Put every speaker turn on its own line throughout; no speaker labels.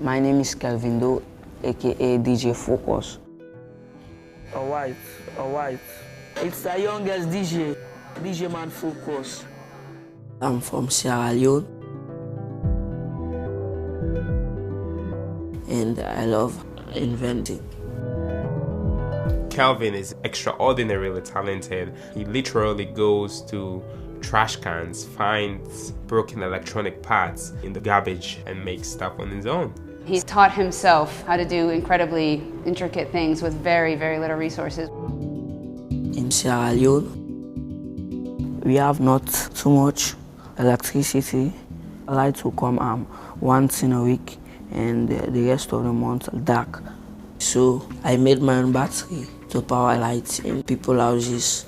My name is Kelvin Do, aka DJ Focus. Alright. It's the youngest DJ man Focus. I'm from Sierra Leone and I love inventing.
Kelvin is extraordinarily talented. He literally goes to trash cans, finds broken electronic parts in the garbage and makes stuff on his own.
He's taught himself how to do incredibly intricate things with very, very little resources.
In Sierra Leone, we have not too much electricity. Lights will come once in a week and the rest of the month dark. So I made my own battery to power lights in people's houses.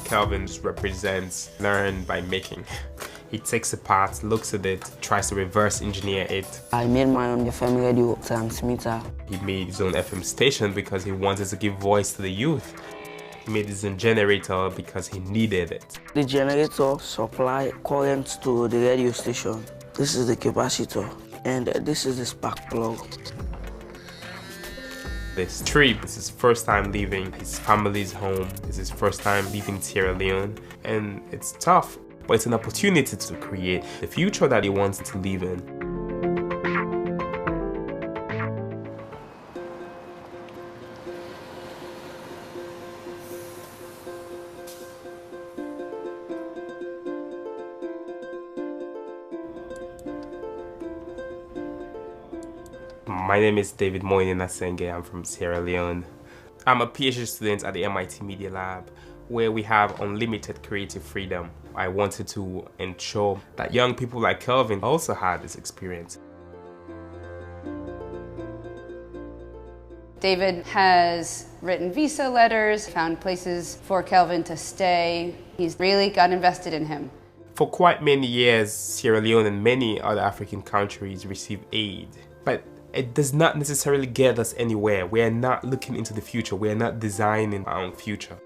Kelvin represents learn by making. He takes a part, looks at it, tries to reverse engineer it.
I made my own FM radio transmitter.
He made his own FM station because he wanted to give voice to the youth. He made his own generator because he needed it.
The generator supplies current to the radio station. This is the capacitor, and this is the spark plug.
This trip is his first time leaving his family's home. It's his first time leaving Sierra Leone, and it's tough, but it's an opportunity to create the future that he wants to live in. My name is David Moyni Nasenge. I'm from Sierra Leone. I'm a PhD student at the MIT Media Lab, where we have unlimited creative freedom. I wanted to ensure that young people like Kelvin also had this experience.
David has written visa letters, found places for Kelvin to stay. He's really got invested in him.
For quite many years, Sierra Leone and many other African countries receive aid, but it does not necessarily get us anywhere. We are not looking into the future. We are not designing our own future.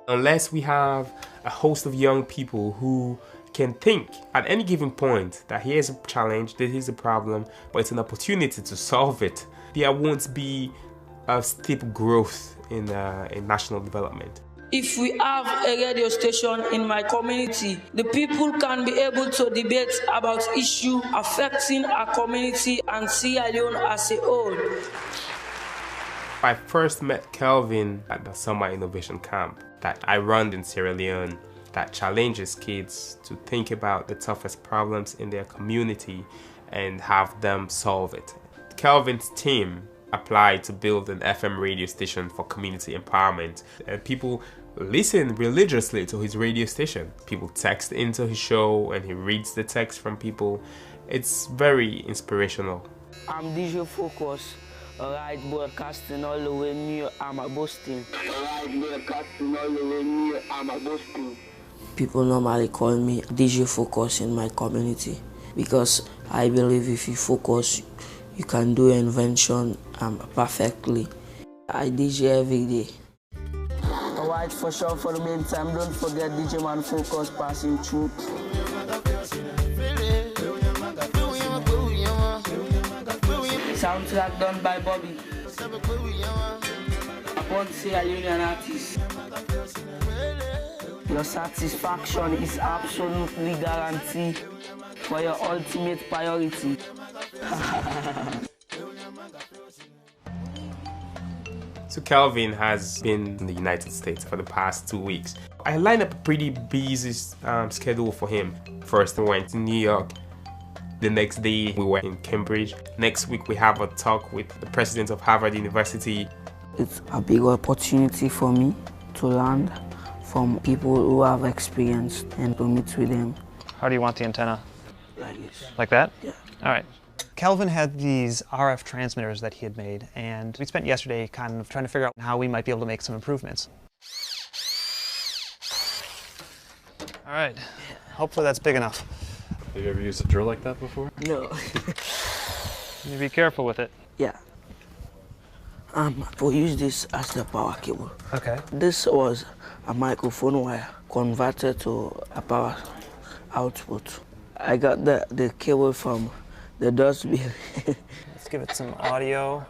Unless we have a host of young people who can think at any given point that here's a challenge, this is a problem, but it's an opportunity to solve it, there won't be a steep growth in national development.
If we have a radio station in my community, the people can be able to debate about issues affecting our community and Sierra Leone as a whole.
I first met Kelvin at the Summer Innovation Camp that I run in Sierra Leone that challenges kids to think about the toughest problems in their community and have them solve it. Kelvin's team applied to build an FM radio station for community empowerment, and people listen religiously to his radio station. People text into his show and he reads the text from people. It's very inspirational.
I'm DJ Focus, alright, broadcasting all the way near Boston. People normally call me DJ Focus in my community because I believe if you focus, you can do invention perfectly. I DJ every day. Alright, for sure, for the meantime, don't forget DJ Man Focus passing through. Soundtrack done by Bobby. Upon Sierra Leonean artist. Your satisfaction is absolutely guaranteed for your ultimate priority.
So Kelvin has been in the United States for the past 2 weeks. I lined up a pretty busy schedule for him. First we went to New York. The next day we were in Cambridge. Next week we have a talk with the president of Harvard University.
It's a big opportunity for me to learn from people who have experience and to meet with them.
How do you want the antenna?
Like this.
Like that?
Yeah.
All right. Kelvin had these RF transmitters that he had made, and we spent yesterday kind of trying to figure out how we might be able to make some improvements. All right. Hopefully that's big enough.
Have you ever used a drill like that before?
No.
You be careful with it.
Yeah. We'll use this as the power cable.
Okay.
This was a microphone wire converted to a power output. I got the cable from The dust bill.
Let's give it some audio.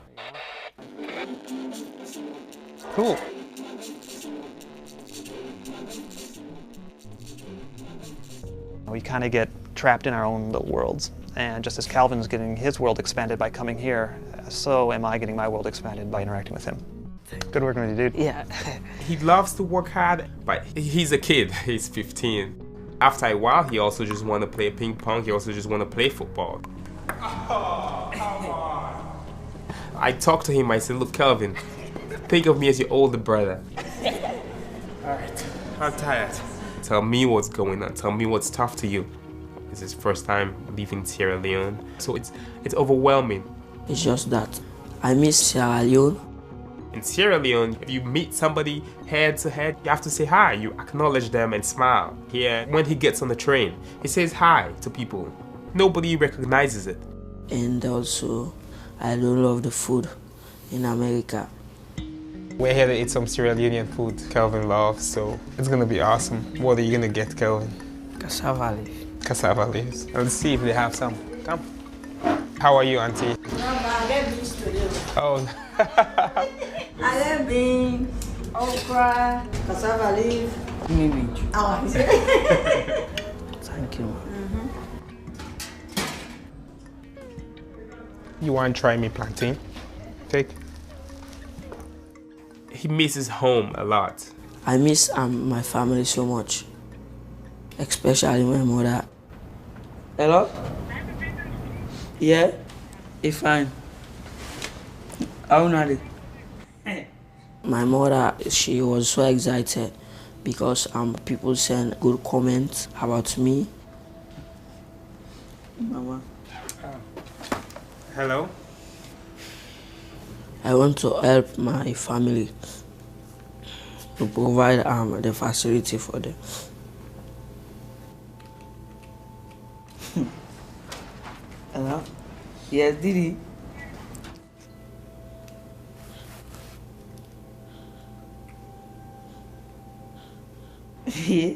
Cool. We kind of get trapped in our own little worlds. And just as Calvin's getting his world expanded by coming here, so am I getting my world expanded by interacting with him. Good working with you, dude.
Yeah.
He loves to work hard, but he's a kid. He's 15. After a while, he also just want to play ping pong. He also just want to play football. Oh, come on. I talked to him. I said, look, Kelvin, think of me as your older brother. All right, I'm tired. Tell me what's going on. Tell me what's tough to you. It's his first time leaving Sierra Leone, so it's overwhelming.
It's just that I miss Sierra Leone.
In Sierra Leone, if you meet somebody head to head, you have to say hi. You acknowledge them and smile. Here, when he gets on the train, he says hi to people. Nobody recognizes it.
And also, I don't love the food in America.
We're here to eat some Sierra Leonean food Kelvin loves, so it's gonna be awesome. What are you gonna get, Kelvin?
Cassava leaf.
Cassava leaves. Let's see if they have some. Come. How are you, Auntie? Oh.
I have beans, okra, cassava leaf.
Maybe.
Oh.
Thank you.
You want to try me plantain? Take. He misses home a lot.
I miss my family so much, especially my mother. Hello? Yeah? It's fine. How not it? My mother, she was so excited because people send good comments about me. Mama.
Hello?
I want to help my family to provide the facility for them. Hello? Yes, Didi. Yeah.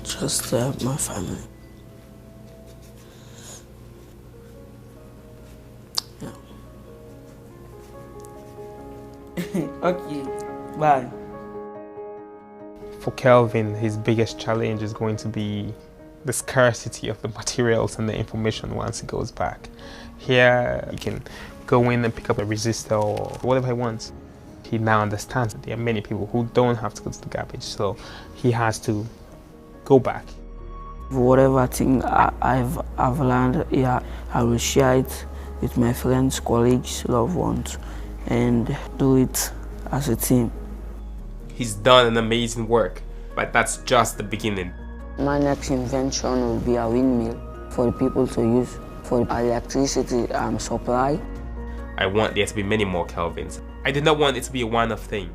Just to help my family. Yeah. Okay, bye.
For Kelvin, his biggest challenge is going to be the scarcity of the materials and the information once he goes back. Here, he can go in and pick up a resistor or whatever he wants. He now understands that there are many people who don't have to go to the garbage, so he has to go back.
Whatever thing I've learned here, I will share it with my friends, colleagues, loved ones, and do it as a team.
He's done an amazing work, but that's just the beginning.
My next invention will be a windmill for the people to use for electricity supply.
I want there to be many more Kelvins. I do not want it to be a one-off thing.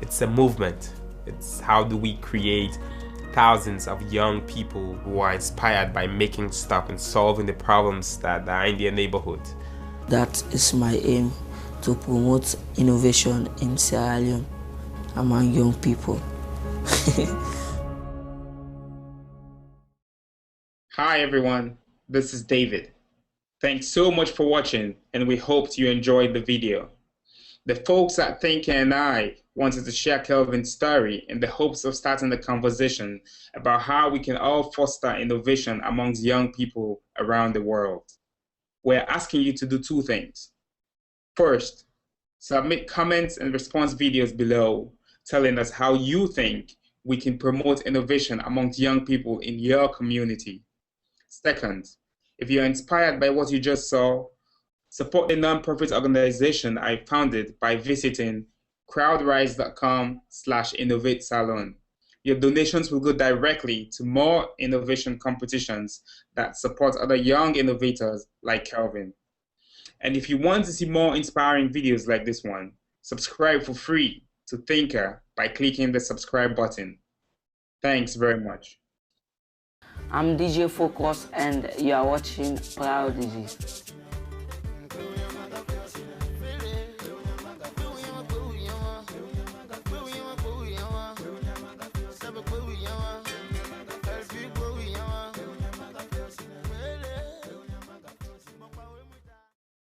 It's a movement. It's how do we create thousands of young people who are inspired by making stuff and solving the problems that are in their neighborhood.
That is my aim, to promote innovation in Sierra Leone among young people.
Hi everyone, this is David. Thanks so much for watching, and we hoped you enjoyed the video. The folks at Thinker and I wanted to share Kelvin's story in the hopes of starting the conversation about how we can all foster innovation amongst young people around the world. We're asking you to do two things. First, submit comments and response videos below telling us how you think we can promote innovation amongst young people in your community. Second, if you're inspired by what you just saw, support the nonprofit organization I founded by visiting crowdrise.com/innovatesalon. Your donations will go directly to more innovation competitions that support other young innovators like Kelvin. And if you want to see more inspiring videos like this one, subscribe for free to Thinker by clicking the subscribe button. Thanks very much.
I'm DJ Focus and you are watching Prodigy.